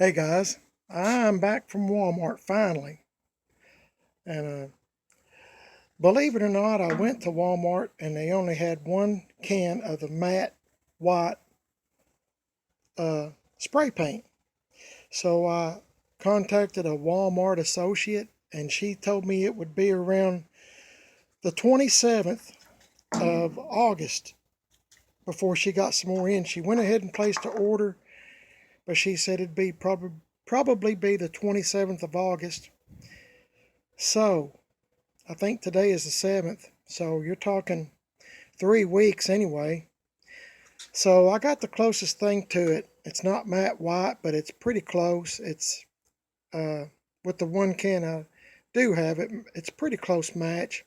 Hey guys, I'm back from Walmart finally. And believe it or not, I went to Walmart and they only had one can of the matte white spray paint. So I contacted a Walmart associate and she told me it would be around the 27th of August before she got some more in. She went ahead and placed an order, but she said it'd be probably be the 27th of August. So I think today is the 7th, so you're talking 3 weeks anyway. So I got the closest thing to it. It's not matte white, but it's pretty close. It's uh, with the one can I do have it, it's a pretty close match.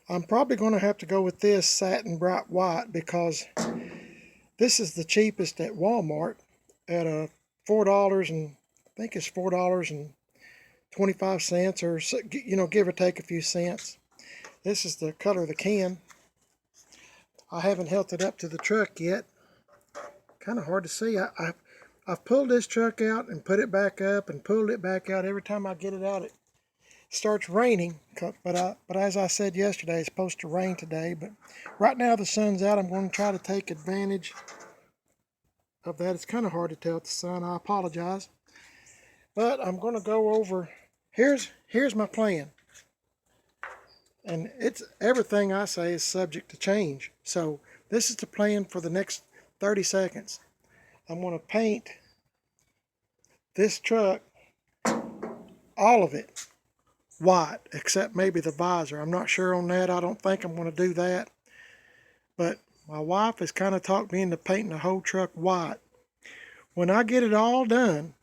I'm probably going to have to go with this satin bright white because this is the cheapest at Walmart at $4 and I think it's $4.25 or give or take a few cents. This is the color of the can. I haven't held it up to the truck yet. Kind of hard to see. I've pulled this truck out and put it back up and pulled it back out. Every time I get it out, it starts raining. But as I said yesterday, it's supposed to rain today. But right now the sun's out. I'm going to try to take advantage of that. It's kind of hard to tell with the sun. I apologize. But I'm going to go over. Here's my plan. And it's everything I say is subject to change. So this is the plan for the next 30 seconds. I'm going to paint this truck, all of it, white, except maybe the visor. I'm not sure on that. I don't think I'm going to do that. But my wife has kind of talked me into painting the whole truck white. When I get it all done,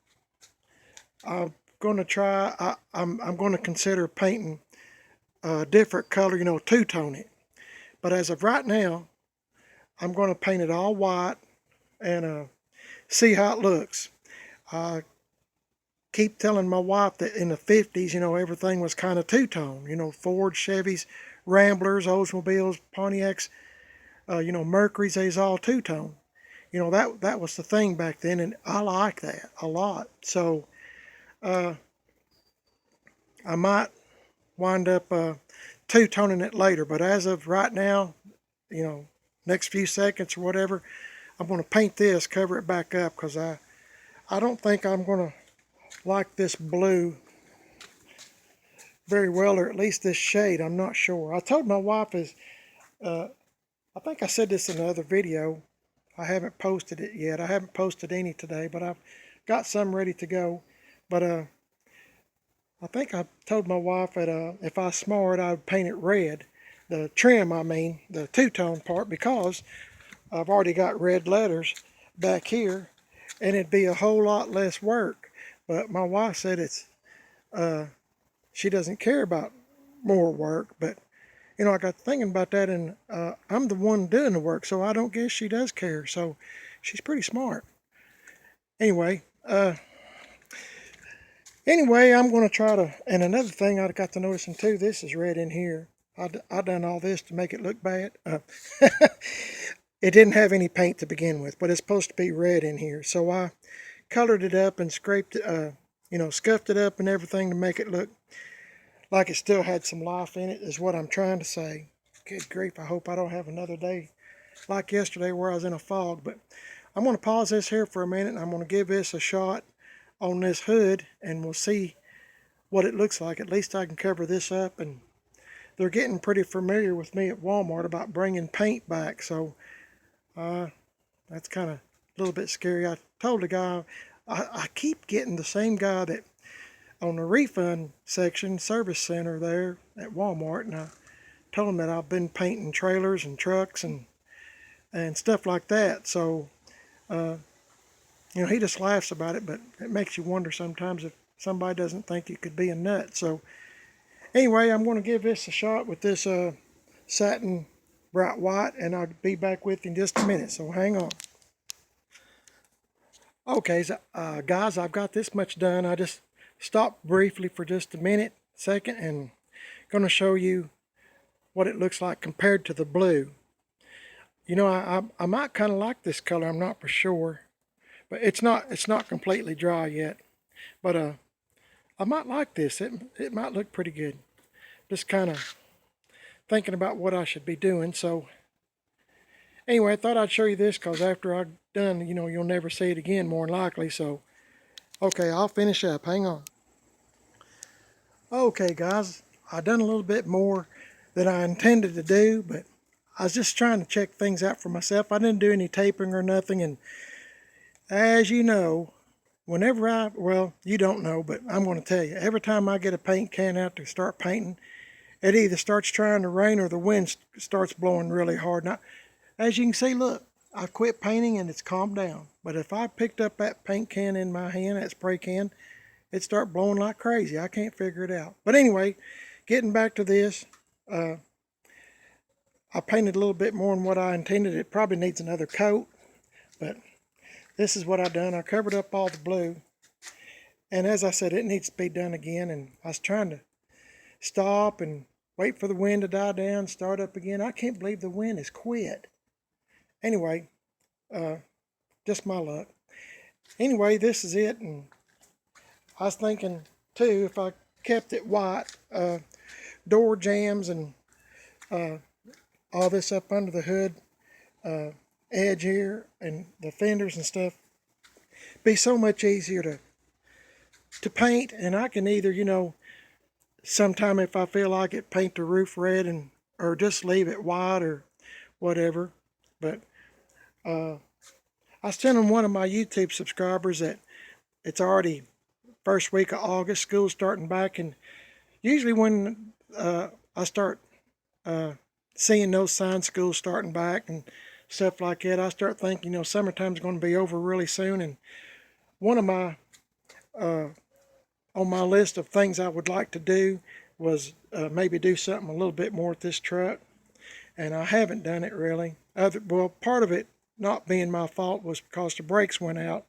I'm going to try, I'm going to consider painting a different color, two-tone it. But as of right now, I'm going to paint it all white and see how it looks. I keep telling my wife that in the 50s, everything was kind of two-tone. Ford, Chevys, Ramblers, Oldsmobiles, Pontiacs, Mercury's, they's all two-tone. That was the thing back then, and I like that a lot. So I might wind up two-toning it later, but as of right now, next few seconds or whatever, I'm going to paint this, cover it back up, because I don't think I'm going to like this blue very well, or at least this shade. I'm not sure. I told my wife I think I said this in another video. I haven't posted it yet. I haven't posted any today, but I've got some ready to go. But I think I told my wife that if I smart, I would paint it red. The trim, I mean, the two-tone part, because I've already got red letters back here, and it'd be a whole lot less work. But my wife said she doesn't care about more work. But I got thinking about that, and I'm the one doing the work, so I don't guess she does care. So she's pretty smart. Anyway, I'm going to try to. And another thing I got to noticing too, this is red in here. I done all this to make it look bad. It didn't have any paint to begin with, but it's supposed to be red in here. So I colored it up and scraped it, scuffed it up and everything to make it look like it still had some life in it, is what I'm trying to say. Good grief, I hope I don't have another day like yesterday where I was in a fog. But I'm going to pause this here for a minute, and I'm going to give this a shot on this hood, and we'll see what it looks like. At least I can cover this up, and they're getting pretty familiar with me at Walmart about bringing paint back, so that's kind of a little bit scary. I told the guy, I keep getting the same guy that on the refund section, service center there at Walmart, and I told him that I've been painting trailers and trucks and stuff like that. So, he just laughs about it, but it makes you wonder sometimes if somebody doesn't think you could be a nut. So, anyway, I'm going to give this a shot with this satin bright white, and I'll be back with you in just a minute, so hang on. Okay, so, guys, I've got this much done. I just stopped briefly for just a second, and going to show you what it looks like compared to the blue. I might kind of like this color. I'm not for sure, but it's not completely dry yet. But I might like this. It might look pretty good. Just kind of thinking about what I should be doing. So anyway, I thought I'd show you this because after I'm done, you'll never see it again, more than likely. So okay, I'll finish up. Hang on. Okay, guys, I done a little bit more than I intended to do, but I was just trying to check things out for myself. I didn't do any taping or nothing, and as you know, well, you don't know, but I'm going to tell you, every time I get a paint can out to start painting, it either starts trying to rain or the wind starts blowing really hard. Now, as you can see, look, I quit painting and it's calmed down. But if I picked up that paint can in my hand, that spray can, it'd start blowing like crazy. I can't figure it out. But anyway, getting back to this, I painted a little bit more than what I intended. It probably needs another coat, but this is what I done. I covered up all the blue. And as I said, it needs to be done again. And I was trying to stop and wait for the wind to die down, start up again. I can't believe the wind has quit. Anyway, just my luck. Anyway, this is it. And I was thinking, too, if I kept it white, door jambs and all this up under the hood, edge here, and the fenders and stuff, be so much easier to paint. And I can either, sometime if I feel like it, paint the roof red or just leave it white or whatever. But I was telling one of my YouTube subscribers that it's already first week of August, school's starting back, and usually when I start seeing those signs, school's starting back and stuff like that, I start thinking, summertime's going to be over really soon. And one of my on my list of things I would like to do was maybe do something a little bit more with this truck, and I haven't done it really. Well, part of it not being my fault was because the brakes went out.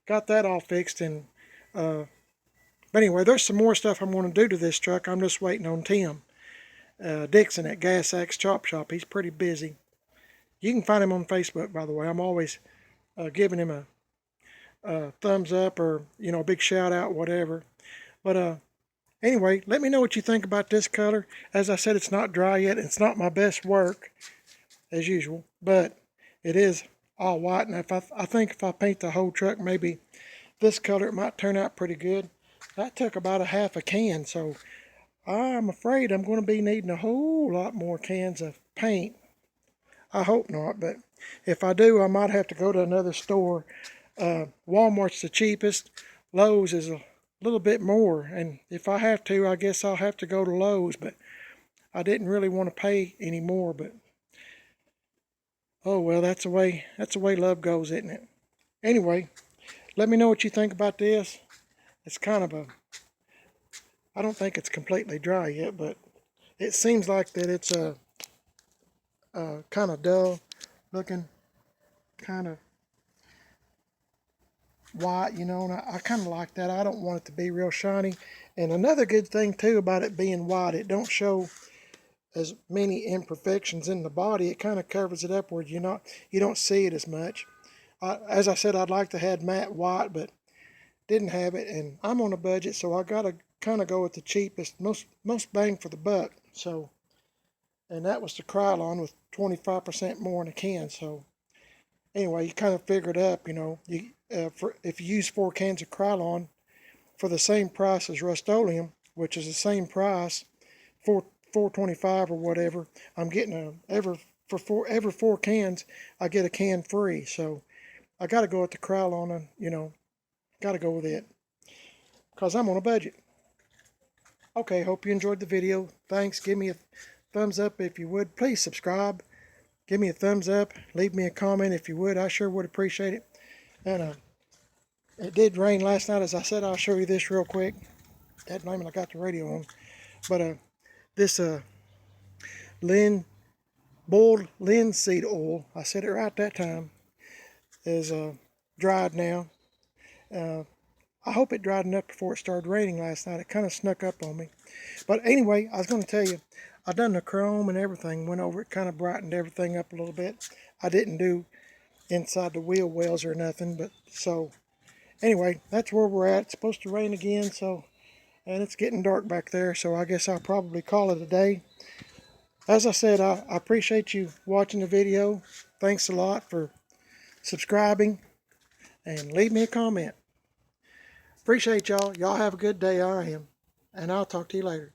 Got that all fixed, and but anyway, there's some more stuff I'm going to do to this truck. I'm just waiting on Tim Dixon at Gas Axe Chop Shop. He's pretty busy. You can find him on Facebook, by the way. I'm always giving him a thumbs up or a big shout out, whatever. But anyway, let me know what you think about this color. As I said, it's not dry yet. It's not my best work as usual, but it is all white. And I think if I paint the whole truck maybe this color, it might turn out pretty good. That took about a half a can, so I'm afraid I'm going to be needing a whole lot more cans of paint. I hope not, but if I do, I might have to go to another store. Walmart's the cheapest. Lowe's is a little bit more, and if I have to, I guess I'll have to go to Lowe's, but I didn't really want to pay any more. But oh well, that's the way love goes, isn't it? Anyway, let me know what you think about this. It's kind of I don't think it's completely dry yet, but it seems like that it's a kind of dull looking, kind of white, and I kind of like that. I don't want it to be real shiny. And another good thing too about it being white, it don't show as many imperfections in the body. It kind of covers it up where you don't see it as much. As I said, I'd like to have matte white, but didn't have it, and I'm on a budget, so I gotta kind of go with the cheapest, most bang for the buck. So, and that was the Krylon with 25% more in a can. So anyway, you kind of figure it up, if you use 4 cans of Krylon for the same price as Rust-Oleum, which is the same price, $4.25 or whatever, I'm getting every 4 cans I get a can free. So I got to go with the Krylon, and got to go with it because I'm on a budget. Okay, hope you enjoyed the video. Thanks. Give me a thumbs up if you would. Please subscribe. Give me a thumbs up. Leave me a comment if you would. I sure would appreciate it. And it did rain last night. As I said, I'll show you this real quick. That name, I got the radio on. But this boiled linseed oil, I said it right that time, is dried now. I hope it dried enough before it started raining last night. It kind of snuck up on me. But anyway, I was going to tell you, I done the chrome and everything, went over it, kind of brightened everything up a little bit. I didn't do inside the wheel wells or nothing. But so anyway, that's where we're at. It's supposed to rain again, so, and it's getting dark back there, so I guess I'll probably call it a day. As I said, I appreciate you watching the video. Thanks a lot for subscribing and leave me a comment. Appreciate y'all. Y'all have a good day. I am. And I'll talk to you later.